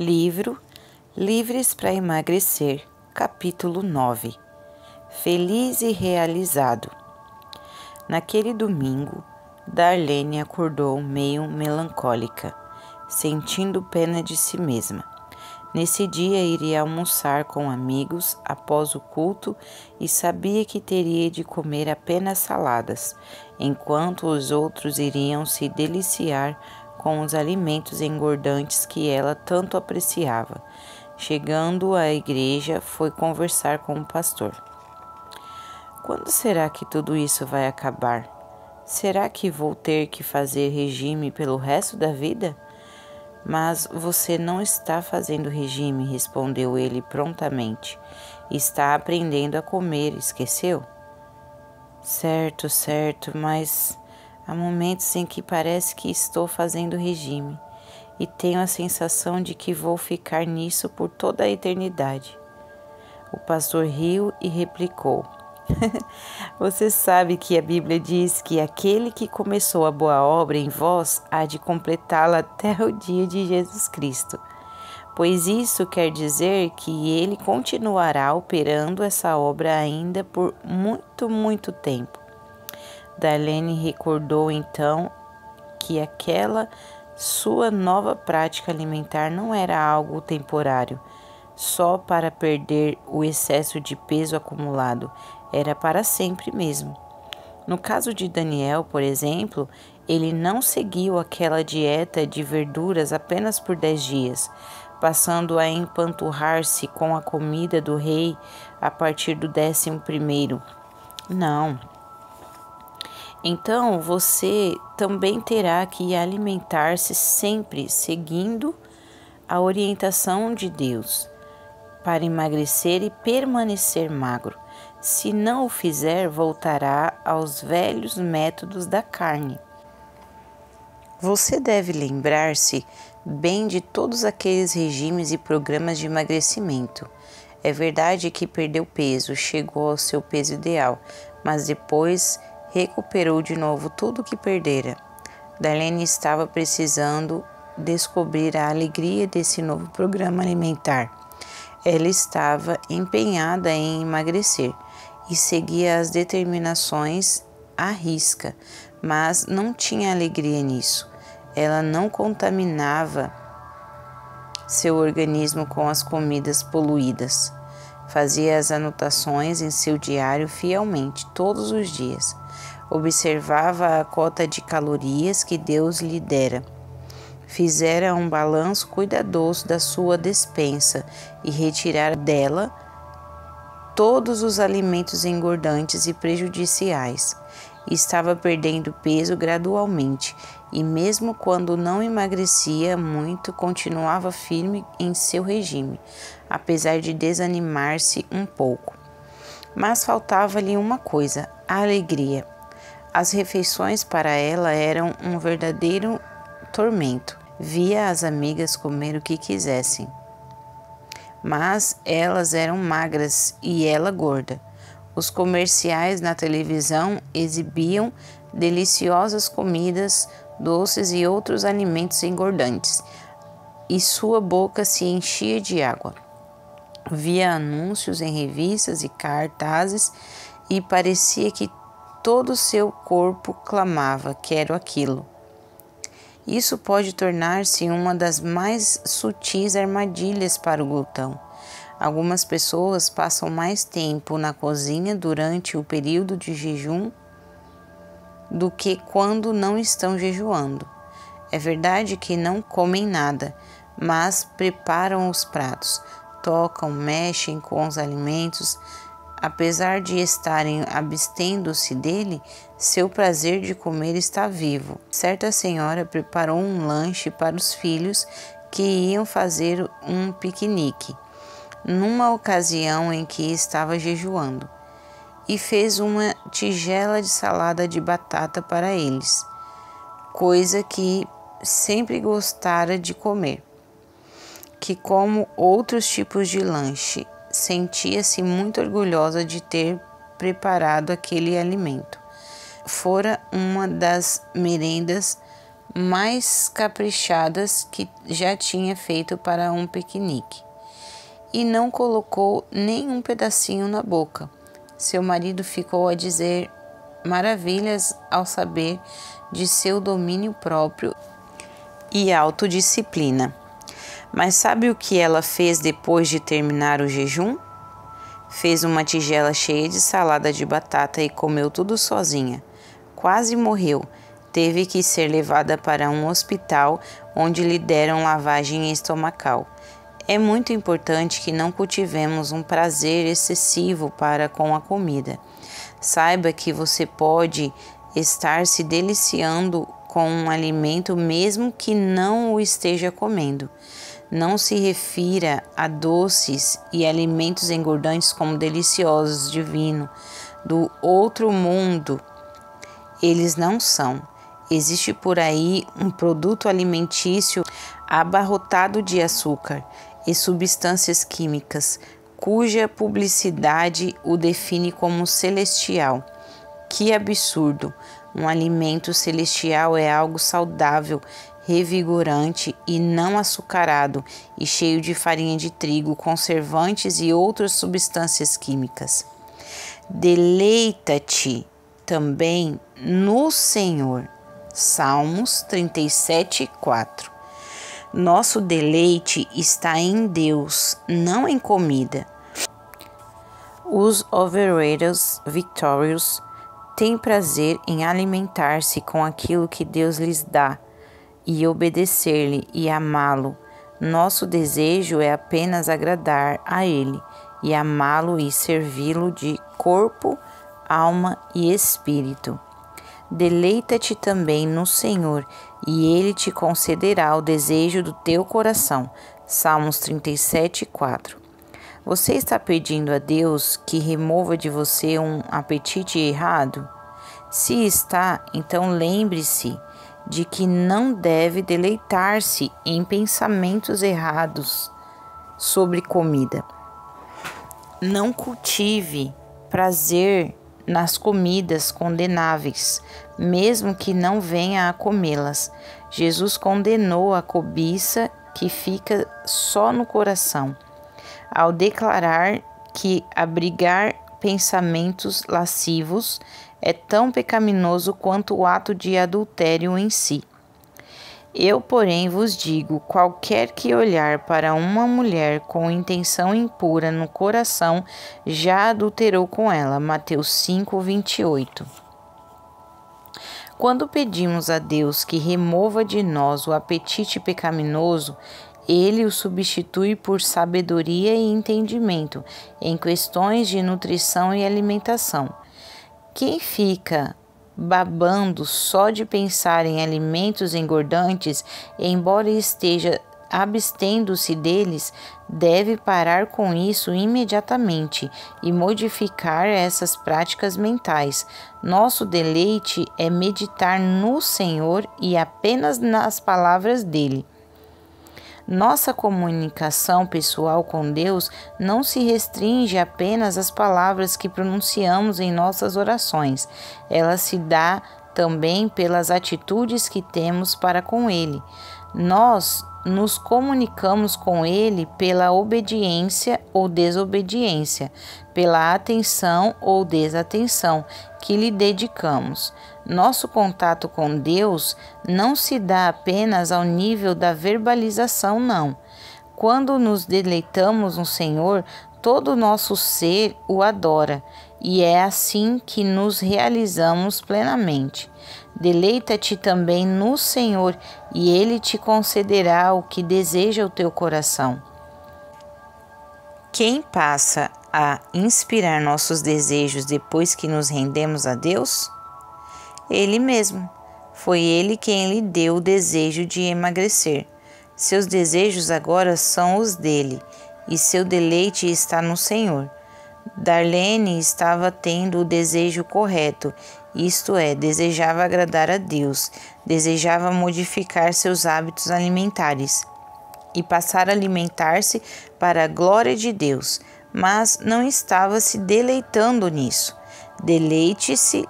Livro Livres para Emagrecer, capítulo 9. Feliz e realizado. Naquele domingo, Darlene acordou meio melancólica, sentindo pena de si mesma. Nesse dia iria almoçar com amigos após o culto e sabia que teria de comer apenas saladas, enquanto os outros iriam se deliciar com os alimentos engordantes que ela tanto apreciava. Chegando à igreja, foi conversar com o pastor. Quando será que tudo isso vai acabar? Será que vou ter que fazer regime pelo resto da vida? Mas você não está fazendo regime, respondeu ele prontamente. Está aprendendo a comer, esqueceu? Certo, mas há momentos em que parece que estou fazendo regime e tenho a sensação de que vou ficar nisso por toda a eternidade. O pastor riu e replicou: Você sabe que a Bíblia diz que aquele que começou a boa obra em vós há de completá-la até o dia de Jesus Cristo. Pois isso quer dizer que ele continuará operando essa obra ainda por muito tempo. Darlene recordou então que aquela sua nova prática alimentar não era algo temporário, só para perder o excesso de peso acumulado, era para sempre mesmo. No caso de Daniel, por exemplo, ele não seguiu aquela dieta de verduras apenas por 10 dias, passando a empanturrar-se com a comida do rei a partir do 11º. Não. Então você também terá que alimentar-se sempre seguindo a orientação de Deus para emagrecer e permanecer magro. Se não o fizer, voltará aos velhos métodos da carne. Você deve lembrar-se bem de todos aqueles regimes e programas de emagrecimento. É verdade que perdeu peso, chegou ao seu peso ideal, mas depois recuperou de novo tudo o que perdera. Darlene estava precisando descobrir a alegria desse novo programa alimentar. Ela estava empenhada em emagrecer e seguia as determinações à risca, mas não tinha alegria nisso. Ela não contaminava seu organismo com as comidas poluídas. Fazia as anotações em seu diário fielmente, todos os dias. Observava a cota de calorias que Deus lhe dera. Fizera um balanço cuidadoso da sua despensa e retirara dela todos os alimentos engordantes e prejudiciais. Estava perdendo peso gradualmente e mesmo quando não emagrecia muito, continuava firme em seu regime, apesar de desanimar-se um pouco. Mas faltava-lhe uma coisa: a alegria. As refeições para ela eram um verdadeiro tormento. Via as amigas comer o que quisessem, mas elas eram magras e ela gorda. Os comerciais na televisão exibiam deliciosas comidas, doces e outros alimentos engordantes, e sua boca se enchia de água. Via anúncios em revistas e cartazes e parecia que todo o seu corpo clamava: quero aquilo. Isso pode tornar-se uma das mais sutis armadilhas para o glutão. Algumas pessoas passam mais tempo na cozinha durante o período de jejum do que quando não estão jejuando. É verdade que não comem nada, mas preparam os pratos, tocam, mexem com os alimentos. Apesar de estarem abstendo-se dele, seu prazer de comer está vivo. Certa senhora preparou um lanche para os filhos que iam fazer um piquenique, numa ocasião em que estava jejuando, e fez uma tigela de salada de batata para eles, coisa que sempre gostara de comer, que como outros tipos de lanche, sentia-se muito orgulhosa de ter preparado aquele alimento. Fora uma das merendas mais caprichadas que já tinha feito para um piquenique, e não colocou nem um pedacinho na boca. Seu marido ficou a dizer maravilhas ao saber de seu domínio próprio e autodisciplina. Mas sabe o que ela fez depois de terminar o jejum? Fez uma tigela cheia de salada de batata e comeu tudo sozinha. Quase morreu. Teve que ser levada para um hospital onde lhe deram lavagem estomacal. É muito importante que não cultivemos um prazer excessivo para com a comida. Saiba que você pode estar se deliciando com um alimento mesmo que não o esteja comendo. Não se refira a doces e alimentos engordantes como deliciosos, divino, do outro mundo. Eles não são. Existe por aí um produto alimentício abarrotado de açúcar e substâncias químicas, cuja publicidade o define como celestial. Que absurdo! Um alimento celestial é algo saudável, revigorante e não açucarado e cheio de farinha de trigo, conservantes e outras substâncias químicas. Deleita-te também no Senhor. Salmos 37:4. Nosso deleite está em Deus, não em comida. Os overrated victorious têm prazer em alimentar-se com aquilo que Deus lhes dá e obedecer-lhe e amá-lo. Nosso desejo é apenas agradar a Ele e amá-lo e servi-lo de corpo, alma e espírito. Deleita-te também no Senhor, e Ele te concederá o desejo do teu coração. Salmos 37:4. Você está pedindo a Deus que remova de você um apetite errado? Se está, então lembre-se de que não deve deleitar-se em pensamentos errados sobre comida. Não cultive prazer nas comidas condenáveis, mesmo que não venha a comê-las. Jesus condenou a cobiça que fica só no coração, ao declarar que abrigar pensamentos lascivos é tão pecaminoso quanto o ato de adultério em si. Eu, porém, vos digo, qualquer que olhar para uma mulher com intenção impura no coração, já adulterou com ela. Mateus 5:28. Quando pedimos a Deus que remova de nós o apetite pecaminoso, Ele o substitui por sabedoria e entendimento em questões de nutrição e alimentação. Quem fica babando só de pensar em alimentos engordantes, embora esteja abstendo-se deles, deve parar com isso imediatamente e modificar essas práticas mentais. Nosso deleite é meditar no Senhor e apenas nas palavras dele. Nossa comunicação pessoal com Deus não se restringe apenas às palavras que pronunciamos em nossas orações. Ela se dá também pelas atitudes que temos para com Ele. Nós nos comunicamos com Ele pela obediência ou desobediência, pela atenção ou desatenção que lhe dedicamos. Nosso contato com Deus não se dá apenas ao nível da verbalização, não. Quando nos deleitamos no Senhor, todo o nosso ser o adora, e é assim que nos realizamos plenamente. Deleita-te também no Senhor, e Ele te concederá o que deseja o teu coração. Quem passa a inspirar nossos desejos depois que nos rendemos a Deus? Ele mesmo. Foi Ele quem lhe deu o desejo de emagrecer. Seus desejos agora são os dele, e seu deleite está no Senhor. Darlene estava tendo o desejo correto, isto é, desejava agradar a Deus, desejava modificar seus hábitos alimentares e passar a alimentar-se para a glória de Deus, mas não estava se deleitando nisso. Deleite-se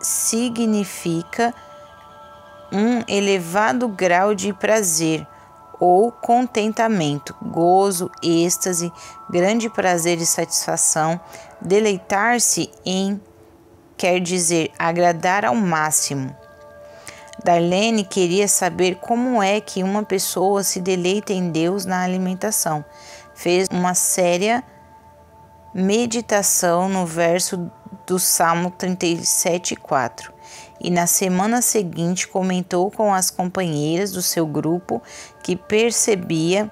significa um elevado grau de prazer ou contentamento, gozo, êxtase, grande prazer e satisfação. Deleitar-se em quer dizer agradar ao máximo. Darlene queria saber como é que uma pessoa se deleita em Deus na alimentação. Fez uma séria meditação no verso do Salmo 37:4 e na semana seguinte comentou com as companheiras do seu grupo que percebia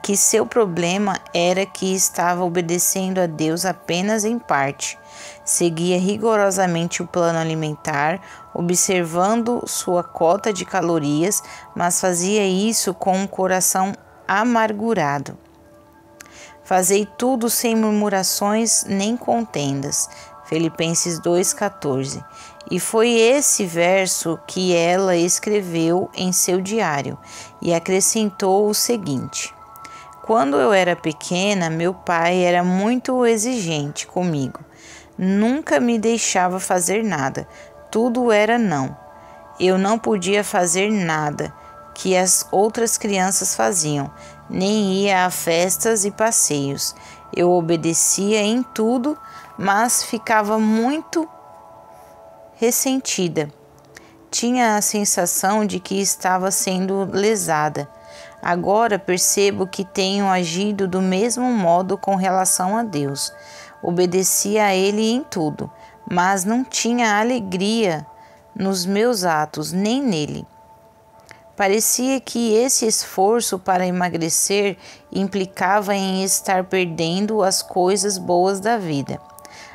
que seu problema era que estava obedecendo a Deus apenas em parte. Seguia rigorosamente o plano alimentar, observando sua cota de calorias, mas fazia isso com um coração amargurado. Fazei tudo sem murmurações nem contendas. Filipenses 2,14. E foi esse verso que ela escreveu em seu diário e acrescentou o seguinte: quando eu era pequena, meu pai era muito exigente comigo. Nunca me deixava fazer nada. Tudo era não. Eu não podia fazer nada que as outras crianças faziam, nem ia a festas e passeios. Eu obedecia em tudo, mas ficava muito ressentida. Tinha a sensação de que estava sendo lesada. Agora percebo que tenho agido do mesmo modo com relação a Deus. Obedecia a Ele em tudo, mas não tinha alegria nos meus atos, nem nele. Parecia que esse esforço para emagrecer implicava em estar perdendo as coisas boas da vida.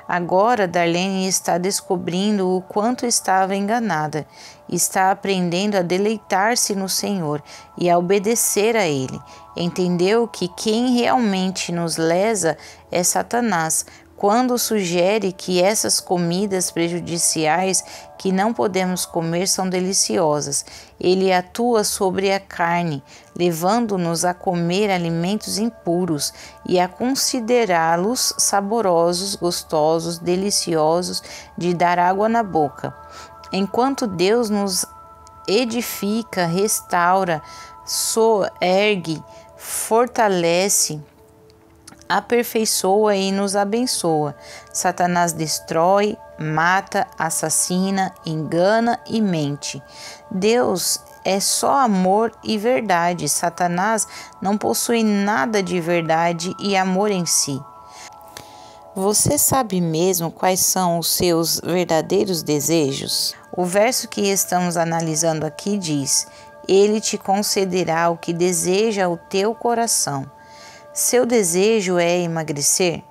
Agora Darlene está descobrindo o quanto estava enganada. Está aprendendo a deleitar-se no Senhor e a obedecer a Ele. Entendeu que quem realmente nos lesa é Satanás, quando sugere que essas comidas prejudiciais que não podemos comer são deliciosas. Ele atua sobre a carne, levando-nos a comer alimentos impuros e a considerá-los saborosos, gostosos, deliciosos, de dar água na boca. Enquanto Deus nos edifica, restaura, soergue, fortalece, aperfeiçoa e nos abençoa. Satanás destrói, mata, assassina, engana e mente. Deus é só amor e verdade. Satanás não possui nada de verdade e amor em si. Você sabe mesmo quais são os seus verdadeiros desejos? O verso que estamos analisando aqui diz: Ele te concederá o que deseja o teu coração. Seu desejo é emagrecer?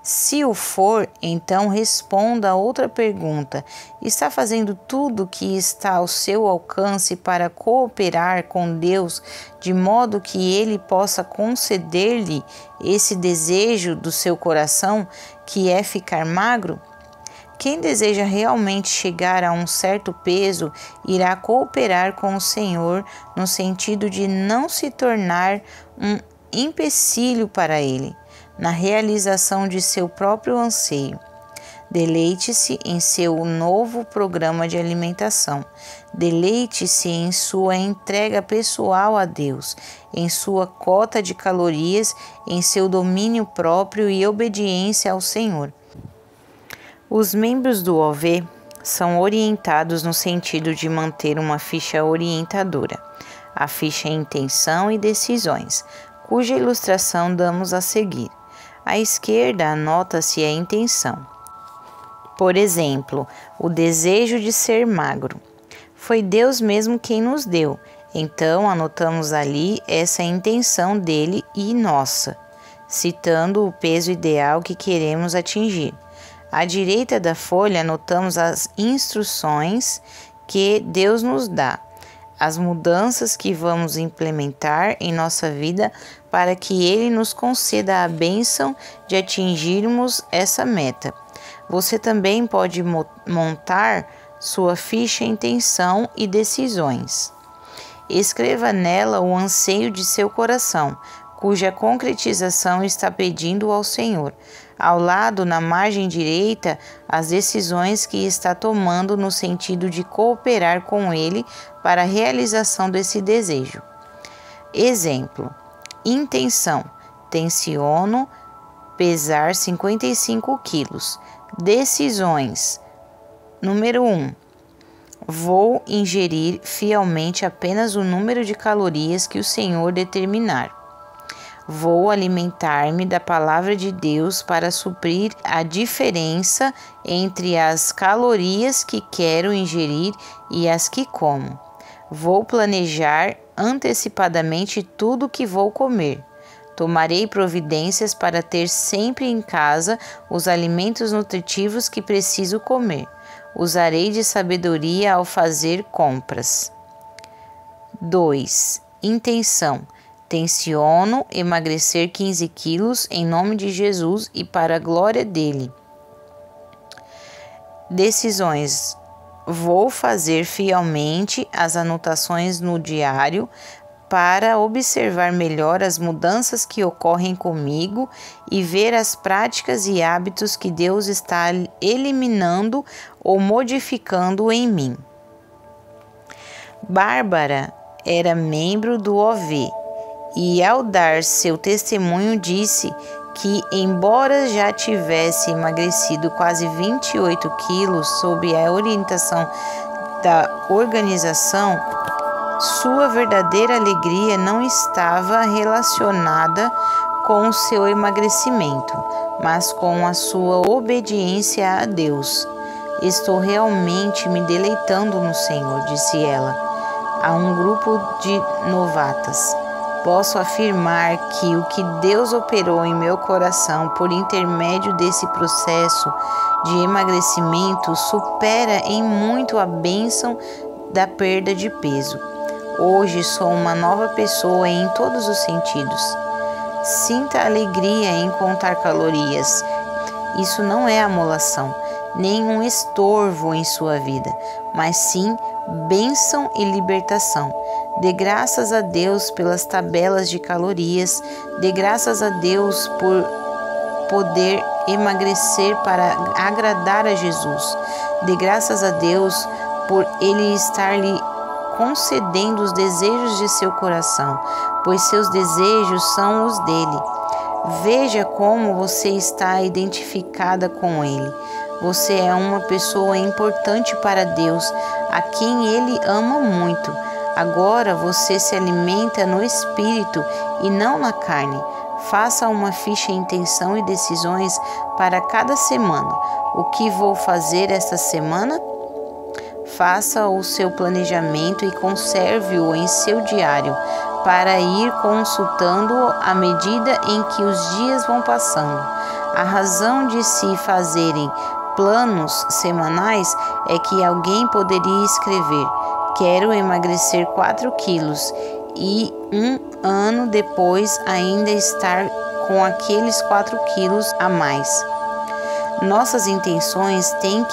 Se o for, então responda a outra pergunta. Está fazendo tudo o que está ao seu alcance para cooperar com Deus, de modo que Ele possa conceder-lhe esse desejo do seu coração, que é ficar magro? Quem deseja realmente chegar a um certo peso irá cooperar com o Senhor no sentido de não se tornar um empecilho para Ele, na realização de seu próprio anseio. Deleite-se em seu novo programa de alimentação. Deleite-se em sua entrega pessoal a Deus, em sua cota de calorias, em seu domínio próprio e obediência ao Senhor. Os membros do OV são orientados no sentido de manter uma ficha orientadora, a ficha Intenção e Decisões, cuja ilustração damos a seguir. À esquerda anota-se a intenção. Por exemplo, o desejo de ser magro. Foi Deus mesmo quem nos deu, então anotamos ali essa intenção dele e nossa, citando o peso ideal que queremos atingir. À direita da folha anotamos as instruções que Deus nos dá, as mudanças que vamos implementar em nossa vida para que Ele nos conceda a bênção de atingirmos essa meta. Você também pode montar sua ficha Intenção e Decisões. Escreva nela o anseio de seu coração, cuja concretização está pedindo ao Senhor. Ao lado, na margem direita, as decisões que está tomando no sentido de cooperar com Ele para a realização desse desejo. Exemplo: intenção: tenciono pesar 55 quilos. Decisões: número 1. Vou ingerir fielmente apenas o número de calorias que o Senhor determinar. Vou alimentar-me da palavra de Deus para suprir a diferença entre as calorias que quero ingerir e as que como. Vou planejar antecipadamente tudo o que vou comer. Tomarei providências para ter sempre em casa os alimentos nutritivos que preciso comer. Usarei de sabedoria ao fazer compras. 2. Intenção: tenciono emagrecer 15 quilos em nome de Jesus e para a glória dele. Decisões: vou fazer fielmente as anotações no diário para observar melhor as mudanças que ocorrem comigo e ver as práticas e hábitos que Deus está eliminando ou modificando em mim. Bárbara era membro do OV e, ao dar seu testemunho, disse que, embora já tivesse emagrecido quase 28 quilos sob a orientação da organização, sua verdadeira alegria não estava relacionada com o seu emagrecimento, mas com a sua obediência a Deus. Estou realmente me deleitando no Senhor, disse ela a um grupo de novatas. Posso afirmar que o que Deus operou em meu coração por intermédio desse processo de emagrecimento supera em muito a bênção da perda de peso. Hoje sou uma nova pessoa em todos os sentidos. Sinta alegria em contar calorias. Isso não é amolação, nem um estorvo em sua vida, mas sim bênção e libertação. Dê graças a Deus pelas tabelas de calorias. Dê graças a Deus por poder emagrecer para agradar a Jesus. Dê graças a Deus por Ele estar lhe concedendo os desejos de seu coração, pois seus desejos são os dele. Veja como você está identificada com Ele. Você é uma pessoa importante para Deus, a quem Ele ama muito. Agora você se alimenta no Espírito e não na carne. Faça uma ficha intenção e decisões para cada semana. O que vou fazer esta semana? Faça o seu planejamento e conserve-o em seu diário, para ir consultando-o à medida em que os dias vão passando. A razão de se fazerem planos semanais é que alguém poderia escrever: quero emagrecer 4 quilos e um ano depois ainda estar com aqueles 4 quilos a mais. Nossas intenções têm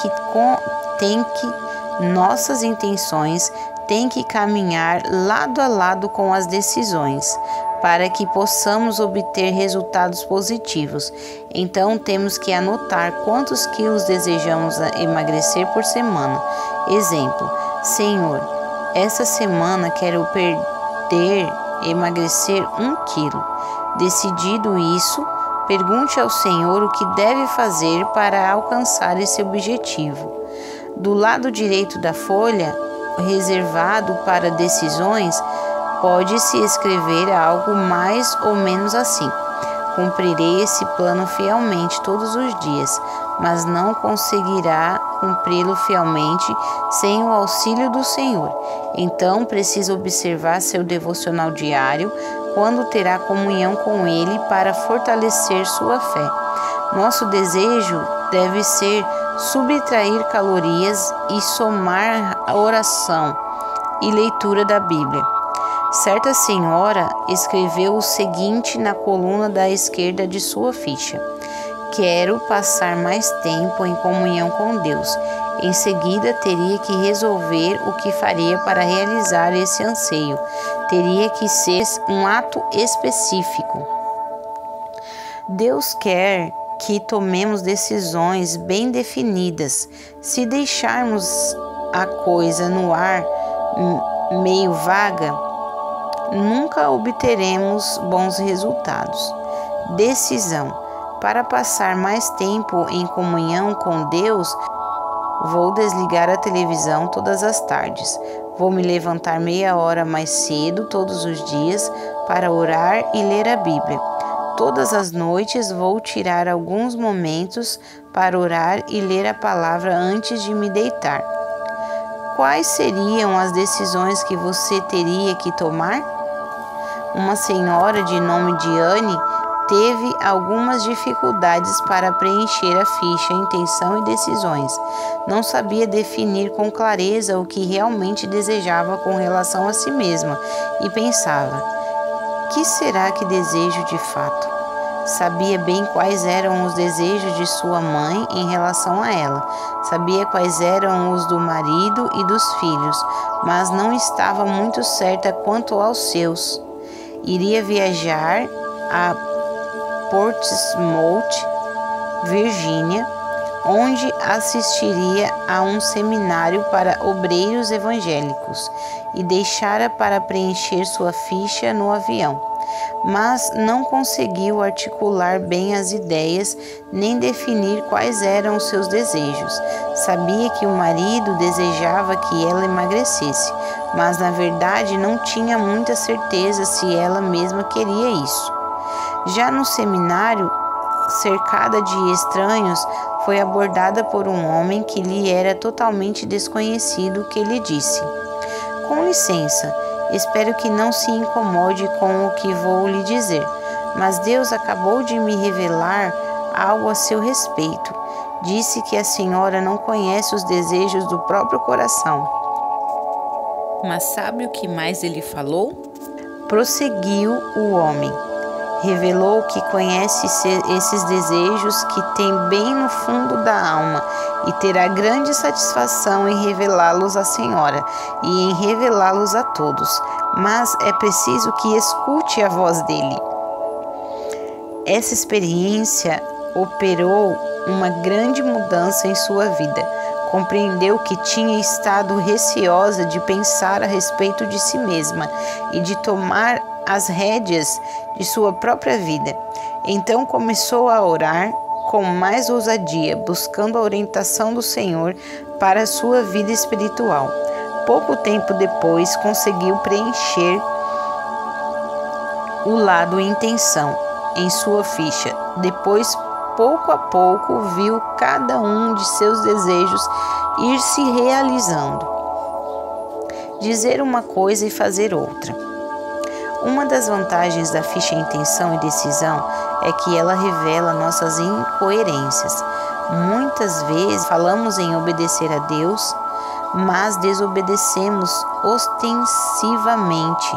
que caminhar lado a lado com as decisões, para que possamos obter resultados positivos. Então, temos que anotar quantos quilos desejamos emagrecer por semana. Exemplo: Senhor, essa semana quero emagrecer 1 quilo. Decidido isso, pergunte ao Senhor o que deve fazer para alcançar esse objetivo. Do lado direito da folha, reservado para decisões, pode-se escrever algo mais ou menos assim: cumprirei esse plano fielmente todos os dias, mas não conseguirá cumpri-lo fielmente sem o auxílio do Senhor. Então, precisa observar seu devocional diário, quando terá comunhão com Ele para fortalecer sua fé. Nosso desejo deve ser subtrair calorias e somar a oração e leitura da Bíblia. Certa senhora escreveu o seguinte na coluna da esquerda de sua ficha: quero passar mais tempo em comunhão com Deus. Em seguida, teria que resolver o que faria para realizar esse anseio. Teria que ser um ato específico. Deus quer que tomemos decisões bem definidas. Se deixarmos a coisa no ar meio vaga, nunca obteremos bons resultados. Decisão. Para passar mais tempo em comunhão com Deus, vou desligar a televisão todas as tardes. Vou me levantar meia hora mais cedo todos os dias para orar e ler a Bíblia. Todas as noites vou tirar alguns momentos para orar e ler a palavra antes de me deitar. Quais seriam as decisões que você teria que tomar? Uma senhora de nome Diane teve algumas dificuldades para preencher a ficha Intenção e Decisões. Não sabia definir com clareza o que realmente desejava com relação a si mesma e pensava: que será que desejo de fato? Sabia bem quais eram os desejos de sua mãe em relação a ela. Sabia quais eram os do marido e dos filhos, mas não estava muito certa quanto aos seus. Iria viajar a Portsmouth, Virgínia, onde assistiria a um seminário para obreiros evangélicos e deixara para preencher sua ficha no avião. Mas não conseguiu articular bem as ideias nem definir quais eram os seus desejos. Sabia que o marido desejava que ela emagrecesse, mas na verdade não tinha muita certeza se ela mesma queria isso. Já no seminário, cercada de estranhos, foi abordada por um homem que lhe era totalmente desconhecido, que lhe disse: com licença, espero que não se incomode com o que vou lhe dizer, mas Deus acabou de me revelar algo a seu respeito. Disse que a senhora não conhece os desejos do próprio coração. Mas sabe o que mais ele falou? Prosseguiu o homem. Revelou que conhece esses desejos que tem bem no fundo da alma e terá grande satisfação em revelá-los à senhora e em revelá-los a todos, mas é preciso que escute a voz dele. Essa experiência operou uma grande mudança em sua vida. Compreendeu que tinha estado receosa de pensar a respeito de si mesma e de tomar as rédeas de sua própria vida. Então começou a orar com mais ousadia, buscando a orientação do Senhor para a sua vida espiritual. Pouco tempo depois, conseguiu preencher o lado intenção em sua ficha. Depois, pouco a pouco, viu cada um de seus desejos ir se realizando. Dizer uma coisa e fazer outra. Uma das vantagens da ficha Intenção e Decisão é que ela revela nossas incoerências. Muitas vezes falamos em obedecer a Deus, mas desobedecemos ostensivamente.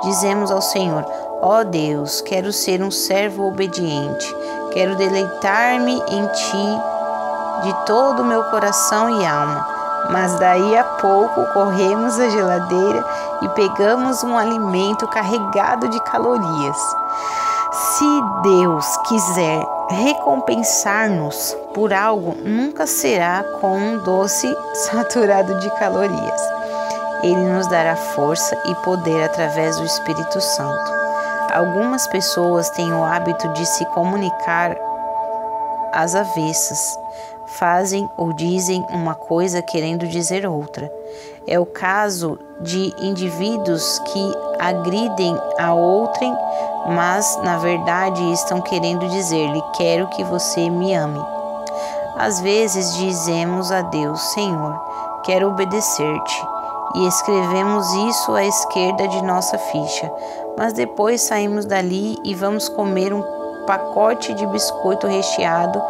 Dizemos ao Senhor: ó Deus, quero ser um servo obediente, quero deleitar-me em Ti de todo o meu coração e alma. Mas daí a pouco corremos à geladeira e pegamos um alimento carregado de calorias. Se Deus quiser recompensar-nos por algo, nunca será com um doce saturado de calorias. Ele nos dará força e poder através do Espírito Santo. Algumas pessoas têm o hábito de se comunicar às avessas. Fazem ou dizem uma coisa querendo dizer outra. É o caso de indivíduos que agridem a outrem, mas na verdade estão querendo dizer-lhe: quero que você me ame. Às vezes dizemos a Deus: Senhor, quero obedecer-te, e escrevemos isso à esquerda de nossa ficha, mas depois saímos dali e vamos comer um pacote de biscoito recheado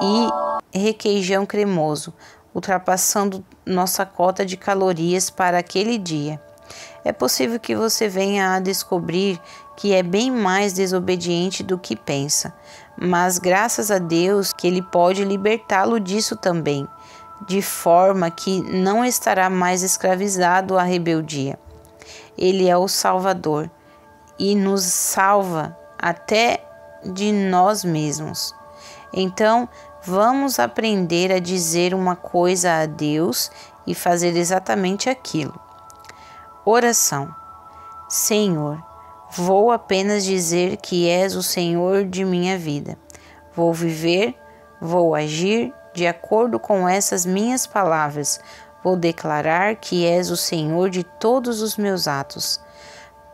e requeijão cremoso, ultrapassando nossa cota de calorias para aquele dia. É possível que você venha a descobrir que é bem mais desobediente do que pensa, mas graças a Deus que Ele pode libertá-lo disso também. de forma que não estará mais escravizado à rebeldia. Ele é o Salvador e nos salva até de nós mesmos. Então, vamos aprender a dizer uma coisa a Deus e fazer exatamente aquilo. Oração. Senhor, vou apenas dizer que és o Senhor de minha vida. Vou viver, vou agir de acordo com essas minhas palavras. Vou declarar que és o Senhor de todos os meus atos.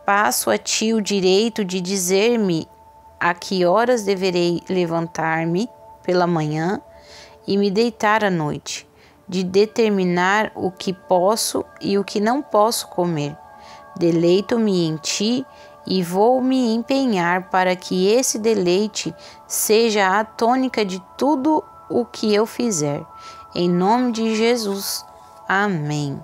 Passo a ti o direito de dizer-me a que horas deverei levantar-me pela manhã e me deitar à noite, de determinar o que posso e o que não posso comer. Deleito-me em ti e vou me empenhar para que esse deleite seja a tônica de tudo o que eu fizer. Em nome de Jesus. Amém.